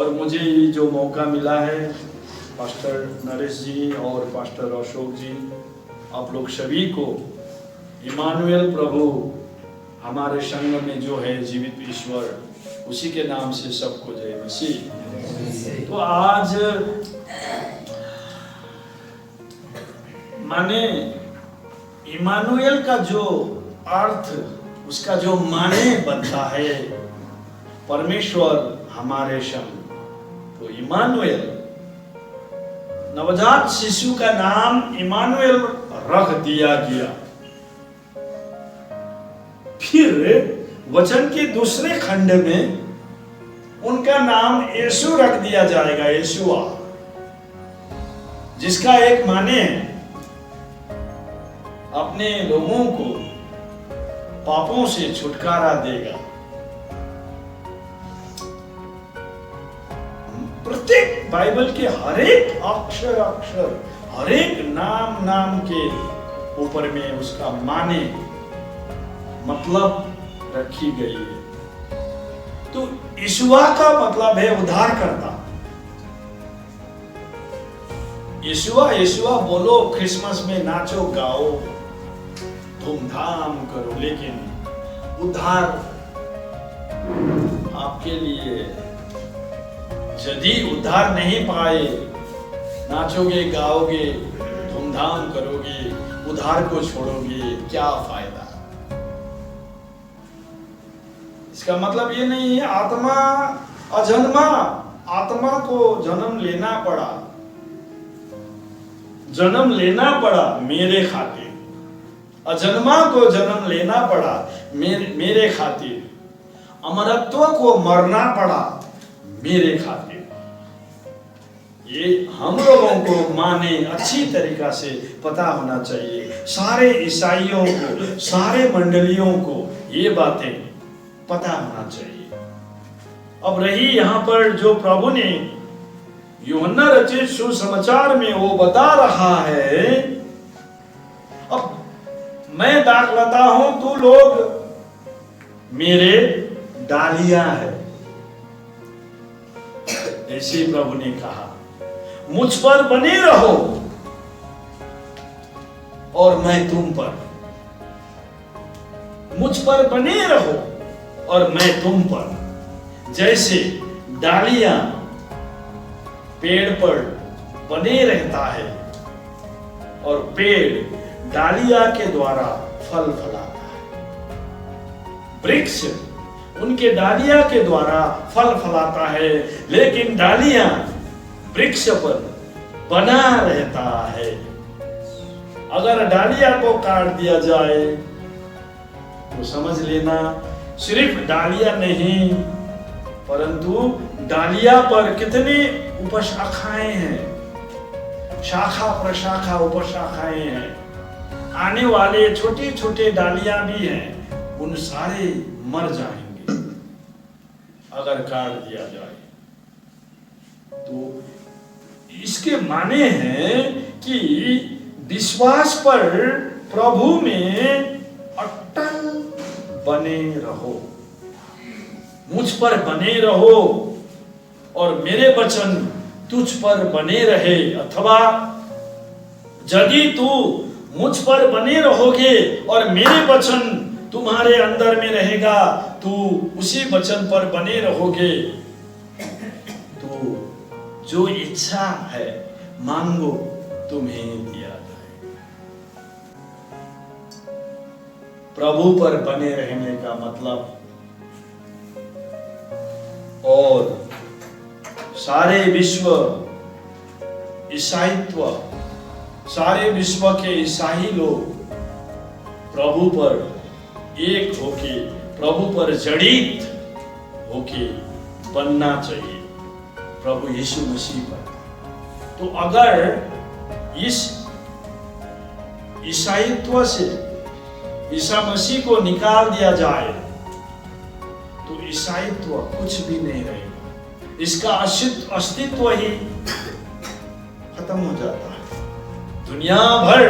और मुझे ये जो मौका मिला है, पास्टर नरेश जी और पास्टर अशोक जी, आप लोग सभी को इमानुएल प्रभु हमारे संग में जो है जीवित ईश्वर, उसी के नाम से सबको जय मसीह। तो आज माने इमानुएल का जो अर्थ, उसका जो माने बनता है परमेश्वर हमारे संग। तो इमानुएल, नवजात शिशु का नाम इमानुएल रख दिया गया। फिर वचन के दूसरे खंड में उनका नाम यीशु रख दिया जाएगा, यीशुआ, जिसका एक माने अपने लोगों को पापों से छुटकारा देगा। प्रत्येक बाइबल के हर एक अक्षर हर एक नाम के ऊपर में उसका माने मतलब रखी गई है। तो यीशुआ का मतलब है उद्धार करता। यीशुआ यीशुआ बोलो, क्रिसमस में नाचो गाओ, धूमधाम करो, लेकिन उद्धार आपके लिए, यदि उद्धार नहीं पाए, नाचोगे गाओगे धूमधाम करोगे, उद्धार को छोड़ोगे, क्या फायदा? इसका मतलब ये नहीं है आत्मा अजन्मा, आत्मा को जन्म लेना पड़ा मेरे खातिर, अजन्मा को जन्म लेना पड़ा मेरे खातिर, अमरत्व को मरना पड़ा मेरे खातिर। ये हम लोगों को माने अच्छी तरीका से पता होना चाहिए। सारे ईसाइयों को, सारे मंडलियों को ये बातें पता होना चाहिए। अब रही यहाँ पर जो प्रभु ने यूहन्ना रचित सुसमाचार में वो बता रहा है, अब मैं दाखलता हूं, तू लोग मेरे डालियां है, ऐसे प्रभु ने कहा। मुझ पर बने रहो और मैं तुम पर, मुझ पर बने रहो और मैं तुम पर। जैसे डालियां पेड़ पर बने रहता है और पेड़ डालियां के द्वारा फल फलाता है, वृक्ष उनके डालियां के द्वारा फल फलाता है, लेकिन डालियां वृक्ष पर बना रहता है। अगर डालियां को काट दिया जाए तो समझ लेना सिर्फ डालियां नहीं, परंतु डालियां पर कितने उपशाखाएं हैं, शाखा प्रशाखा उपशाखाएं हैं, आने वाले छोटे छोटे डालियां भी हैं, उन सारे मर जाएंगे अगर काट दिया जाए। तो इसके माने हैं कि विश्वास पर प्रभु में अटल बने रहो, मुझ पर बने रहो और मेरे वचन तुझ पर बने रहे। अथवा यदि तू मुझ पर बने रहोगे और मेरे वचन तुम्हारे अंदर में रहेगा, तू उसी वचन पर बने रहोगे, तो जो इच्छा है मांगो तुम्हें दिया जाए। प्रभु पर बने रहने का मतलब, और सारे विश्व ईसाईत्व, सारे विश्व के ईसाई लोग प्रभु पर एक होके, प्रभु पर जड़ित होके बनना चाहिए, प्रभु यीशु मसीह पर। तो अगर इस ईसाईत्व से ईसा मसीह को निकाल दिया जाए तो ईसाईत्व कुछ भी नहीं रहेगा, इसका अस्तित्व ही खत्म हो जाता है। दुनिया भर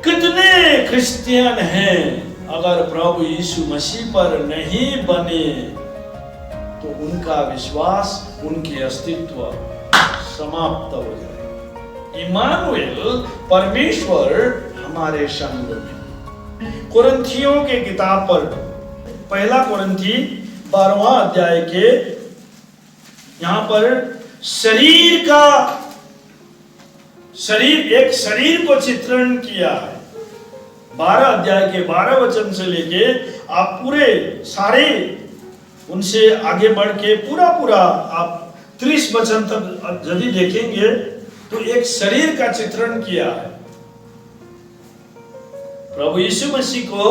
कितने क्रिश्चियन हैं, अगर प्रभु यीशु मसीह पर नहीं बने तो उनका विश्वास, उनकी अस्तित्व समाप्त हो जाए। इमानुएल, परमेश्वर हमारे संग में। कुरिन्थियों के किताब पर पहला कुरिन्थी 12वां अध्याय के यहां पर एक शरीर को चित्रण किया है। 12 अध्याय के 12 वचन से लेके आप पूरे सारे उनसे आगे बढ़ के पूरा आप 30 वचन तक यदि देखेंगे तो एक शरीर का चित्रण किया है। प्रभु यीशु मसीह को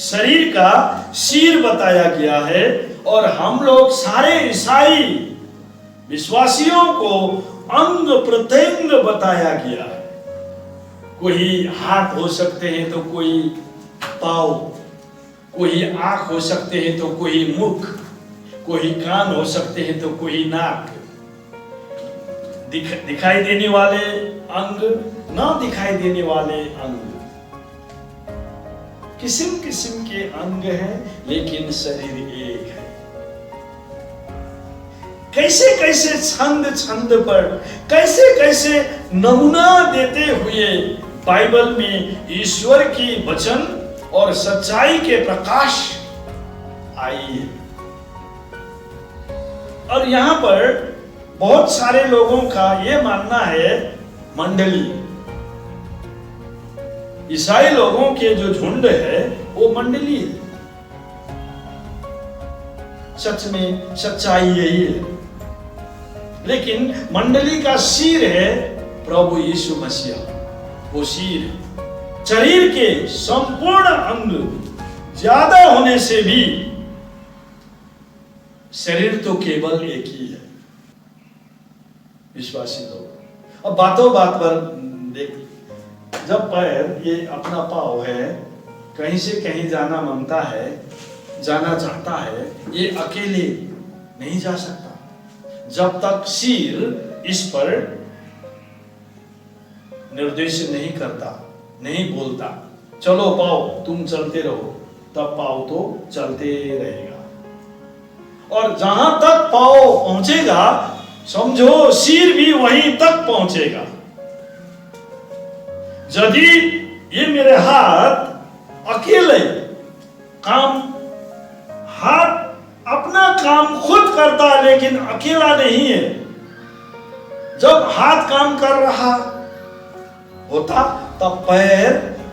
शरीर का सिर बताया गया है और हम लोग सारे ईसाई विश्वासियों को अंग प्रत्यंग बताया गया है। कोई हाथ हो सकते हैं तो कोई पाँव, कोई आंख हो सकते हैं तो कोई मुख, कोई कान हो सकते हैं तो कोई नाक, दिखाई देने वाले अंग, ना दिखाई देने वाले अंग, किस्म किस्म के अंग हैं लेकिन शरीर एक है। कैसे कैसे छंद पर कैसे कैसे नमूना देते हुए बाइबल में ईश्वर की वचन और सच्चाई के प्रकाश आई है। और यहां पर बहुत सारे लोगों का यह मानना है, मंडली, ईसाई लोगों के जो झुंड है वो मंडली है। सच में सच्चाई यही है, लेकिन मंडली का सिर है प्रभु यीशु मसीह। वो सिर है। शरीर के संपूर्ण अंग ज्यादा होने से भी शरीर तो केवल एक ही है। विश्वासी लोग अब बातों बात पर देख, जब पैर ये अपना पाँव है, कहीं से कहीं जाना मांगता है, जाना चाहता है, ये अकेले नहीं जा सकता जब तक सिर इस पर निर्देश नहीं करता, नहीं बोलता चलो पाँव तुम चलते रहो, तब पाँव तो चलते रहेगा। और जहां तक पाँव पहुंचेगा समझो सिर भी वहीं तक पहुंचेगा। यदि ये मेरे हाथ अकेले काम, हाथ अपना काम खुद करता है लेकिन अकेला नहीं है। जब हाथ काम कर रहा होता तब पैर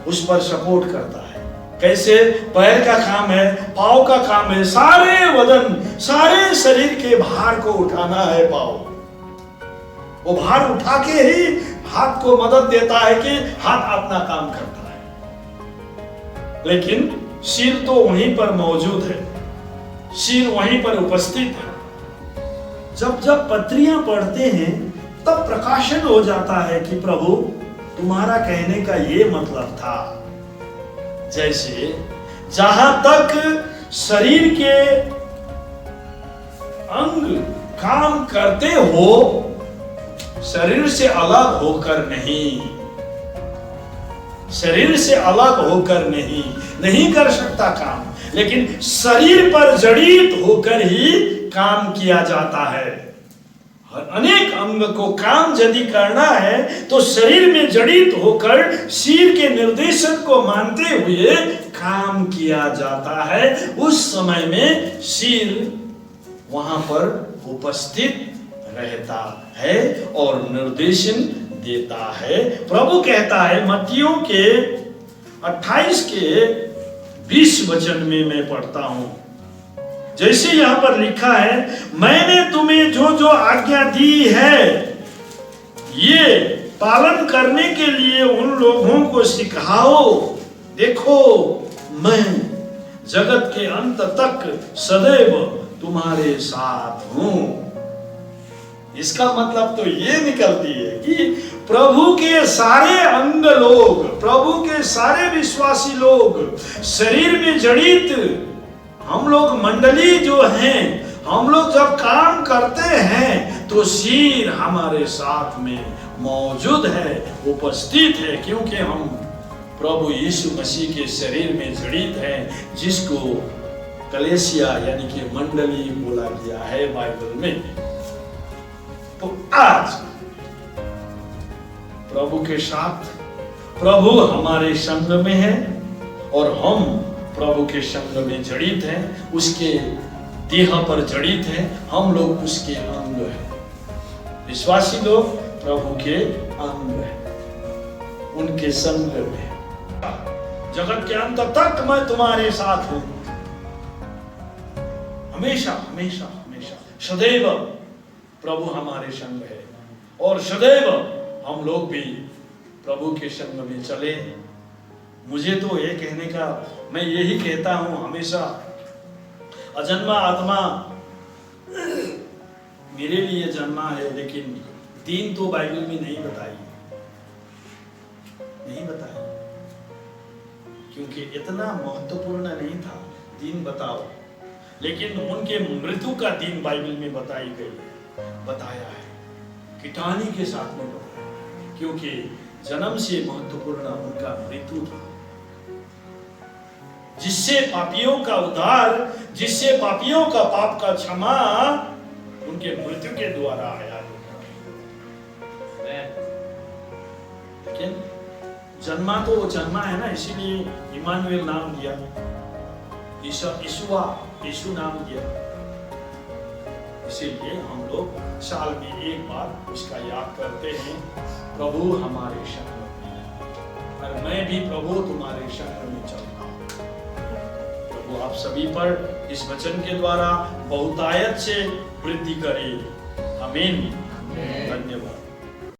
उस पर सपोर्ट करता है। कैसे? पैर का काम है, पाँव का काम है, सारे वजन, सारे शरीर के भार को उठाना है। पाँव वो भार उठा के ही हाथ को मदद देता है कि हाथ अपना काम करता है। लेकिन सिर तो वहीं पर मौजूद है, सिर वहीं पर उपस्थित है। जब जब पत्रियां पढ़ते हैं तब प्रकाशन हो जाता है कि प्रभु तुम्हारा कहने का ये मतलब था। जैसे जहां तक शरीर के अंग काम करते हो, शरीर से अलग होकर नहीं, शरीर से अलग होकर नहीं कर सकता काम, लेकिन शरीर पर जड़ित होकर ही काम किया जाता है। अनेक अंग को काम यदि करना है तो शरीर में जड़ित होकर सिर के निर्देशन को मानते हुए काम किया जाता है। उस समय में सिर वहां पर उपस्थित रहता है और निर्देशन देता है। प्रभु कहता है मत्ती के 28 के 20 वचन में मैं पढ़ता हूं, जैसे यहां पर लिखा है, मैंने तुम्हें जो जो आज्ञा दी है ये पालन करने के लिए उन लोगों को सिखाओ। देखो मैं जगत के अंत तक सदैव तुम्हारे साथ हूं। इसका मतलब तो ये निकलती है कि प्रभु के सारे अंग लोग, प्रभु के सारे विश्वासी लोग, शरीर में जड़ित हम लोग मंडली जो हैं, हम लोग जब काम करते हैं तो सिर हमारे साथ में मौजूद है, उपस्थित है, क्योंकि हम प्रभु यीशु मसीह के शरीर में जड़ित हैं, जिसको कलेसिया यानी कि मंडली बोला गया है बाइबल में। तो आज प्रभु के साथ, प्रभु हमारे संग में है और हम प्रभु के संग में जड़ित हैं, उसके देह पर जड़ित हैं, हम लोग उसके अंग हैं। विश्वासी लोग प्रभु के अंग हैं, उनके संग में। जगत के अंत तक मैं तुम्हारे साथ हूं, हमेशा हमेशा हमेशा, सदैव प्रभु हमारे संग है और सदैव हम लोग भी प्रभु के संग में चले। मुझे तो ये कहने का, मैं यही कहता हूं हमेशा, अजन्मा आत्मा मेरे लिए जन्मा है, लेकिन दीन तो बाइबल में नहीं बताई, नहीं बताई, क्योंकि इतना महत्वपूर्ण नहीं था। दीन बताओ, लेकिन उनके मृत्यु का दिन बाइबल में बताई गई है, बताया है, कीटानी के साथ में बताया, क्योंकि जन्म से महत्वपूर्ण उनका मृत्यु था, जिससे पापियों का उद्धार, जिससे पापियों का पाप का क्षमा उनके मृत्यु के द्वारा आया। लेकिन जन्मा तो वो जन्मा है ना, इसीलिए इमानुएल नाम दिया, यीशु नाम दिया। इसीलिए हम लोग साल में एक बार उसका याद करते हैं, प्रभु हमारे संग में है और मैं भी प्रभु तुम्हारे संग में चलता हूं। प्रभु आप सभी पर इस वचन के द्वारा बहुतायत से वृद्धि करे। आमीन।